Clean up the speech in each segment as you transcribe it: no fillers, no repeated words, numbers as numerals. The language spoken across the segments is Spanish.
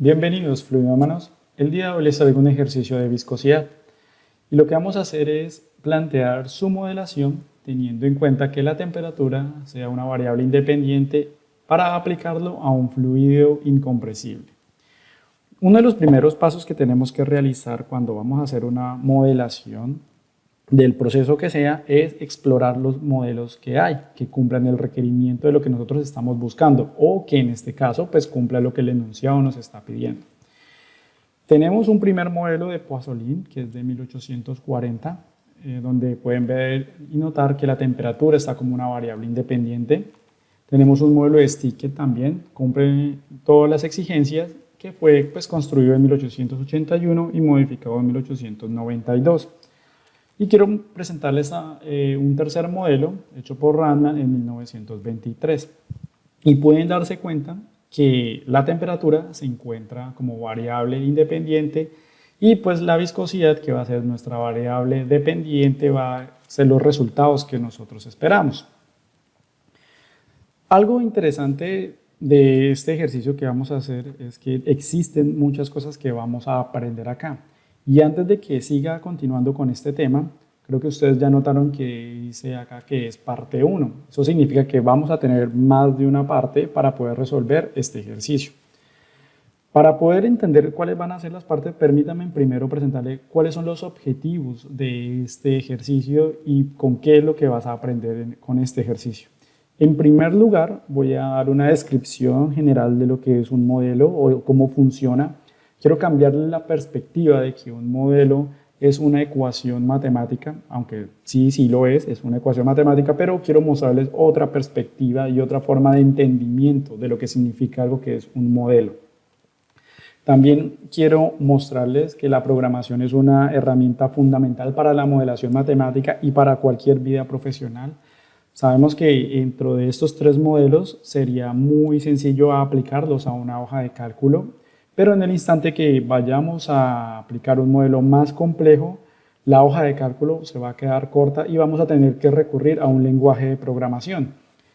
Bienvenidos fluidómanos. El día de hoy les traigo un ejercicio de viscosidad y lo que vamos a hacer es plantear su modelación teniendo en cuenta que la temperatura sea una variable independiente para aplicarlo a un fluido incompresible. Uno de los primeros pasos que tenemos que realizar cuando vamos a hacer una modelación del proceso que sea es explorar los modelos que hay, que cumplan el requerimiento de lo que nosotros estamos buscando o que en este caso pues cumpla lo que el enunciado nos está pidiendo. Tenemos un primer modelo de Poisson, que es de 1840, donde pueden ver y notar que la temperatura está como una variable independiente. Tenemos un modelo de Stickett también, cumple todas las exigencias, que fue pues, construido en 1881 y modificado en 1892. Y quiero presentarles un tercer modelo hecho por Randman en 1923. Y pueden darse cuenta que la temperatura se encuentra como variable independiente y pues la viscosidad, que va a ser nuestra variable dependiente, va a ser los resultados que nosotros esperamos. Algo interesante de este ejercicio que vamos a hacer es que existen muchas cosas que vamos a aprender acá. Y antes de que siga continuando con este tema, creo que ustedes ya notaron que dice acá que es parte 1. Eso significa que vamos a tener más de una parte para poder resolver este ejercicio. Para poder entender cuáles van a ser las partes, permítanme primero presentarle cuáles son los objetivos de este ejercicio y con qué es lo que vas a aprender con este ejercicio. En primer lugar, voy a dar una descripción general de lo que es un modelo o cómo funciona. Quiero cambiarle la perspectiva de que un modelo es una ecuación matemática, aunque sí lo es una ecuación matemática, pero quiero mostrarles otra perspectiva y otra forma de entendimiento de lo que significa algo que es un modelo. También quiero mostrarles que la programación es una herramienta fundamental para la modelación matemática y para cualquier vida profesional. Sabemos que dentro de estos tres modelos sería muy sencillo aplicarlos a una hoja de cálculo, pero en el instante que vayamos a aplicar un modelo más complejo, la hoja de cálculo se va a quedar corta y vamos a tener que recurrir a un lenguaje de programación.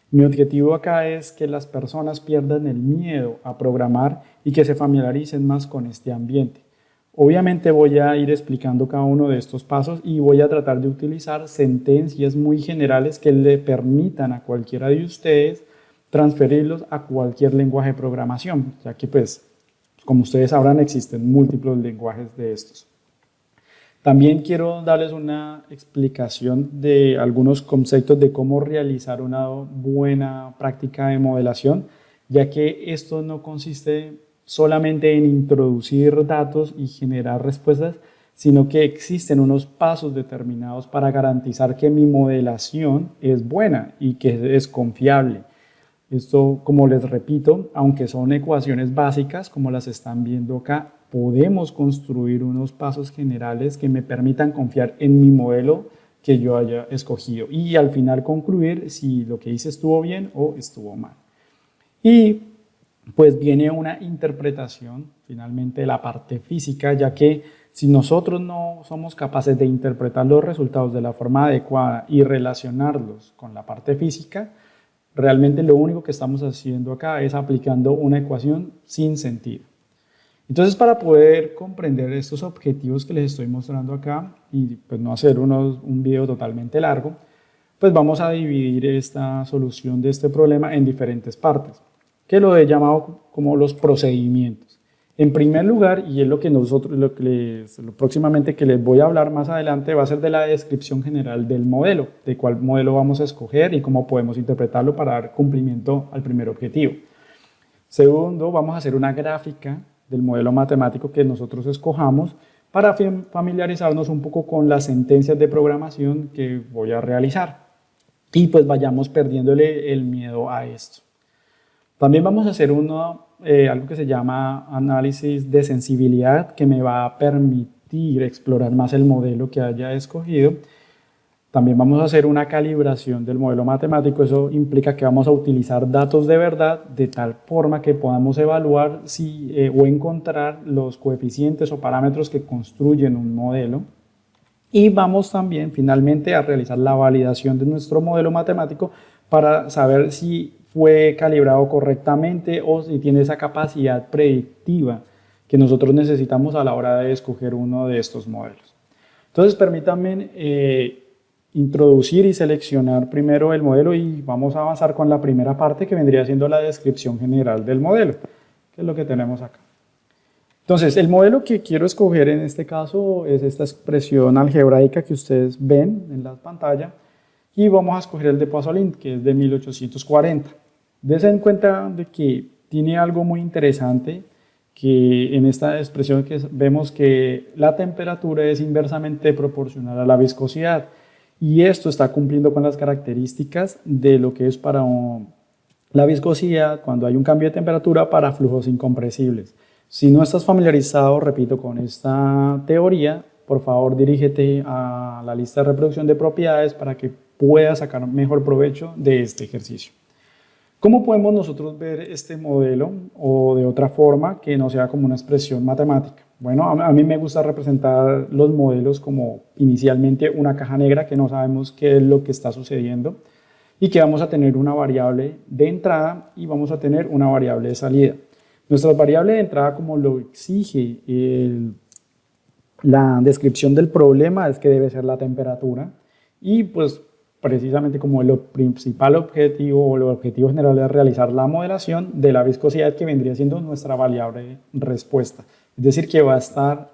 Mi objetivo acá es que las personas pierdan el miedo a programar y que se familiaricen más con este ambiente. Obviamente voy a ir explicando cada uno de estos pasos y voy a tratar de utilizar sentencias muy generales que le permitan a cualquiera de ustedes transferirlos a cualquier lenguaje de programación, ya que pues, como ustedes sabrán, existen múltiples lenguajes de estos. También quiero darles una explicación de algunos conceptos de cómo realizar una buena práctica de modelación, ya que esto no consiste solamente en introducir datos y generar respuestas, sino que existen unos pasos determinados para garantizar que mi modelación es buena y que es confiable. Esto, como les repito, aunque son ecuaciones básicas, como las están viendo acá, podemos construir unos pasos generales que me permitan confiar en mi modelo que yo haya escogido y al final concluir si lo que hice estuvo bien o estuvo mal. Y pues viene una interpretación, finalmente, de la parte física, ya que si nosotros no somos capaces de interpretar los resultados de la forma adecuada y relacionarlos con la parte física, realmente lo único que estamos haciendo acá es aplicando una ecuación sin sentido. Entonces, para poder comprender estos objetivos que les estoy mostrando acá y pues no hacer un video totalmente largo, pues vamos a dividir esta solución de este problema en diferentes partes, que lo he llamado como los procedimientos. En primer lugar, y es lo que próximamente que les voy a hablar más adelante, va a ser de la descripción general del modelo, de cuál modelo vamos a escoger y cómo podemos interpretarlo para dar cumplimiento al primer objetivo. Segundo, vamos a hacer una gráfica del modelo matemático que nosotros escojamos para familiarizarnos un poco con las sentencias de programación que voy a realizar y pues vayamos perdiéndole el miedo a esto. También vamos a hacer algo que se llama análisis de sensibilidad, que me va a permitir explorar más el modelo que haya escogido. También vamos a hacer una calibración del modelo matemático. Eso implica que vamos a utilizar datos de verdad de tal forma que podamos evaluar o encontrar los coeficientes o parámetros que construyen un modelo. Y vamos también finalmente a realizar la validación de nuestro modelo matemático para saber si fue calibrado correctamente o si tiene esa capacidad predictiva que nosotros necesitamos a la hora de escoger uno de estos modelos. Entonces, permítanme introducir y seleccionar primero el modelo y vamos a avanzar con la primera parte que vendría siendo la descripción general del modelo, que es lo que tenemos acá. Entonces, el modelo que quiero escoger en este caso es esta expresión algebraica que ustedes ven en la pantalla y vamos a escoger el de Poisson, que es de 1840. Dense en cuenta de que tiene algo muy interesante, que en esta expresión que vemos que la temperatura es inversamente proporcional a la viscosidad y esto está cumpliendo con las características de lo que es para la viscosidad cuando hay un cambio de temperatura para flujos incompresibles. Si no estás familiarizado, repito, con esta teoría, por favor dirígete a la lista de reproducción de propiedades para que puedas sacar mejor provecho de este ejercicio. ¿Cómo podemos nosotros ver este modelo o de otra forma que no sea como una expresión matemática? Bueno, a mí me gusta representar los modelos como inicialmente una caja negra que no sabemos qué es lo que está sucediendo y que vamos a tener una variable de entrada y vamos a tener una variable de salida. Nuestra variable de entrada, como lo exige la descripción del problema, es que debe ser la temperatura y pues precisamente como el principal objetivo o el objetivo general es realizar la modelación de la viscosidad que vendría siendo nuestra variable respuesta. Es decir, que va a estar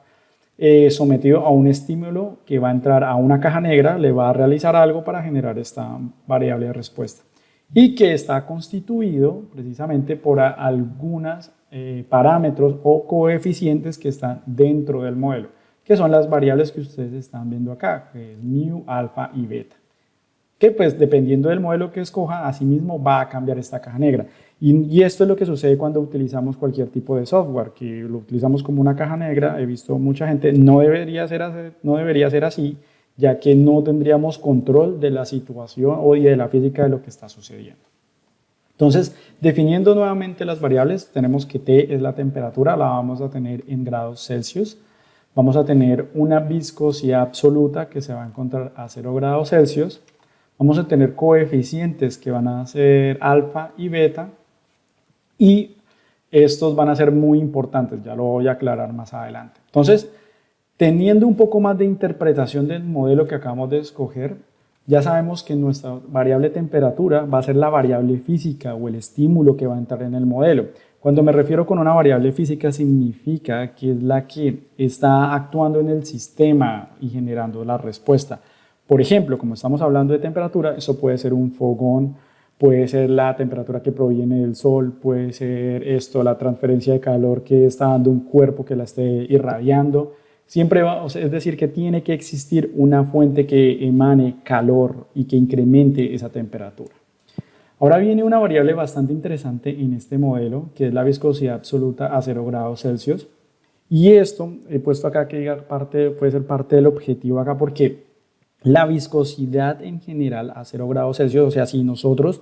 sometido a un estímulo que va a entrar a una caja negra, le va a realizar algo para generar esta variable de respuesta y que está constituido precisamente por algunas parámetros o coeficientes que están dentro del modelo, que son las variables que ustedes están viendo acá, que es mu, alfa y beta, que pues dependiendo del modelo que escoja, asimismo va a cambiar esta caja negra. Y esto es lo que sucede cuando utilizamos cualquier tipo de software, que lo utilizamos como una caja negra. He visto mucha gente, no debería ser así, ya que no tendríamos control de la situación o de la física de lo que está sucediendo. Entonces, definiendo nuevamente las variables, tenemos que T es la temperatura, la vamos a tener en grados Celsius. Vamos a tener una viscosidad absoluta que se va a encontrar a 0 grados Celsius. Vamos a tener coeficientes que van a ser alfa y beta y estos van a ser muy importantes, ya lo voy a aclarar más adelante. Entonces, teniendo un poco más de interpretación del modelo que acabamos de escoger, ya sabemos que nuestra variable temperatura va a ser la variable física o el estímulo que va a entrar en el modelo. Cuando me refiero con una variable física significa que es la que está actuando en el sistema y generando la respuesta. Por ejemplo, como estamos hablando de temperatura, eso puede ser un fogón, puede ser la temperatura que proviene del sol, puede ser la transferencia de calor que está dando un cuerpo que la esté irradiando. Siempre es decir, que tiene que existir una fuente que emane calor y que incremente esa temperatura. Ahora viene una variable bastante interesante en este modelo, que es la viscosidad absoluta a 0 grados Celsius. Y esto he puesto acá que puede ser parte del objetivo acá, porque la viscosidad en general a 0 grados Celsius, o sea, si nosotros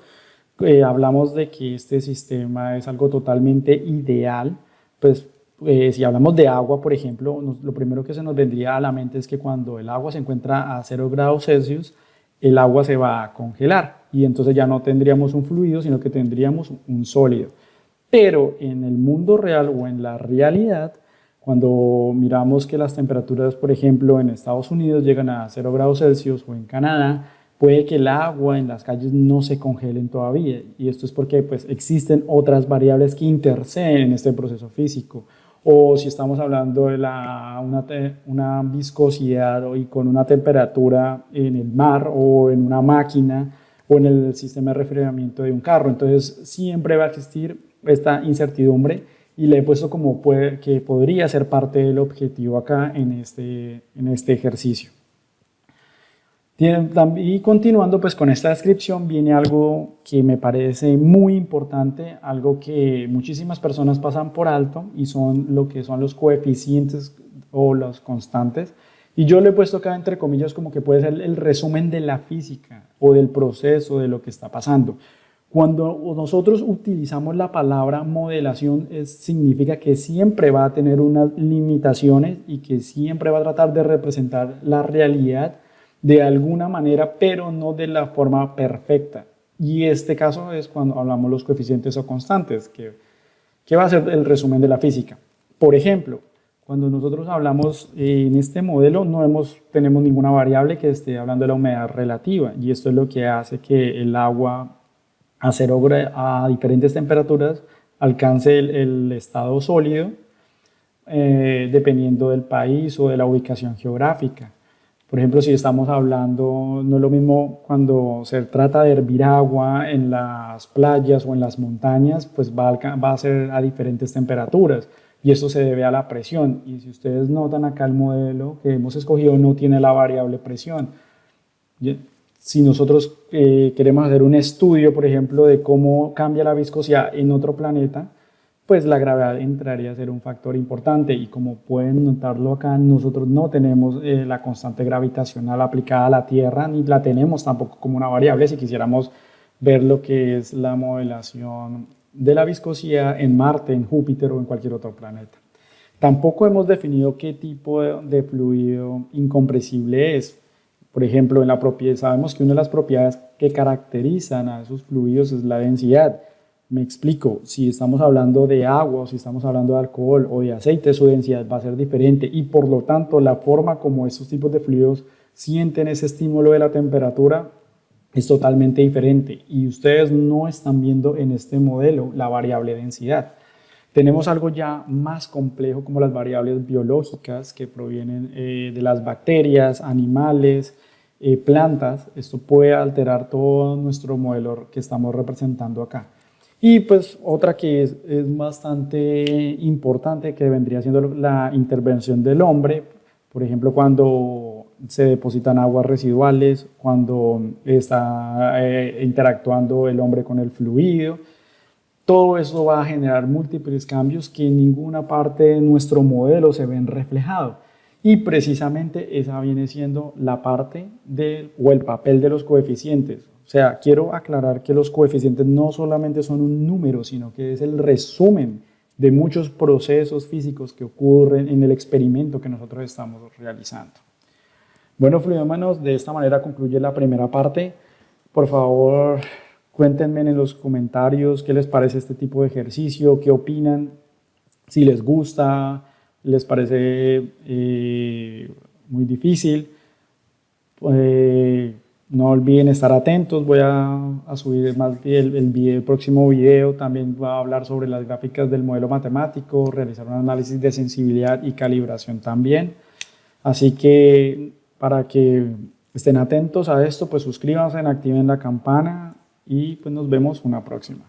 hablamos de que este sistema es algo totalmente ideal, pues si hablamos de agua, por ejemplo, lo primero que se nos vendría a la mente es que cuando el agua se encuentra a 0 grados Celsius, el agua se va a congelar y entonces ya no tendríamos un fluido, sino que tendríamos un sólido. Pero en el mundo real o en la realidad, cuando miramos que las temperaturas, por ejemplo, en Estados Unidos llegan a 0 grados Celsius o en Canadá, puede que el agua en las calles no se congelen todavía. Y esto es porque pues, existen otras variables que interceden en este proceso físico. O si estamos hablando de una viscosidad y con una temperatura en el mar o en una máquina o en el sistema de refrigeramiento de un carro. Entonces siempre va a existir esta incertidumbre y le he puesto como que podría ser parte del objetivo acá en este ejercicio. Y continuando pues con esta descripción viene algo que me parece muy importante, algo que muchísimas personas pasan por alto y son lo que son los coeficientes o los constantes. Y yo le he puesto acá entre comillas como que puede ser el resumen de la física o del proceso de lo que está pasando. Cuando nosotros utilizamos la palabra modelación, significa que siempre va a tener unas limitaciones y que siempre va a tratar de representar la realidad de alguna manera, pero no de la forma perfecta. Y este caso es cuando hablamos de los coeficientes o constantes, que va a ser el resumen de la física. Por ejemplo, cuando nosotros hablamos en este modelo tenemos ninguna variable que esté hablando de la humedad relativa, y esto es lo que hace que el agua a diferentes temperaturas alcance el estado sólido, dependiendo del país o de la ubicación geográfica. Por ejemplo, si estamos hablando, no es lo mismo cuando se trata de hervir agua en las playas o en las montañas, pues va a ser a diferentes temperaturas, y eso se debe a la presión. Y si ustedes notan acá, el modelo que hemos escogido no tiene la variable presión. Si nosotros queremos hacer un estudio, por ejemplo, de cómo cambia la viscosidad en otro planeta, pues la gravedad entraría a ser un factor importante, y como pueden notarlo acá, nosotros no tenemos la constante gravitacional aplicada a la Tierra, ni la tenemos tampoco como una variable si quisiéramos ver lo que es la modelación de la viscosidad en Marte, en Júpiter o en cualquier otro planeta. Tampoco hemos definido qué tipo de fluido incompresible es. Por ejemplo, sabemos que una de las propiedades que caracterizan a esos fluidos es la densidad. Me explico, si estamos hablando de agua, o si estamos hablando de alcohol o de aceite, su densidad va a ser diferente, y por lo tanto la forma como estos tipos de fluidos sienten ese estímulo de la temperatura es totalmente diferente, y ustedes no están viendo en este modelo la variable densidad. Tenemos algo ya más complejo, como las variables biológicas que provienen de las bacterias, animales, plantas. Esto puede alterar todo nuestro modelo que estamos representando acá. Y pues otra que es bastante importante, que vendría siendo la intervención del hombre. Por ejemplo, cuando se depositan aguas residuales, cuando está interactuando el hombre con el fluido. Todo eso va a generar múltiples cambios que en ninguna parte de nuestro modelo se ven reflejados. Y precisamente esa viene siendo la parte o el papel de los coeficientes. O sea, quiero aclarar que los coeficientes no solamente son un número, sino que es el resumen de muchos procesos físicos que ocurren en el experimento que nosotros estamos realizando. Bueno, fluidómanos, de esta manera concluye la primera parte. Por favor, cuéntenme en los comentarios qué les parece este tipo de ejercicio, qué opinan, si les gusta, les parece muy difícil. No olviden estar atentos, voy a subir el próximo video. También voy a hablar sobre las gráficas del modelo matemático, realizar un análisis de sensibilidad y calibración también. Así que para que estén atentos a esto, pues suscríbanse, activen la campana, y pues nos vemos una próxima.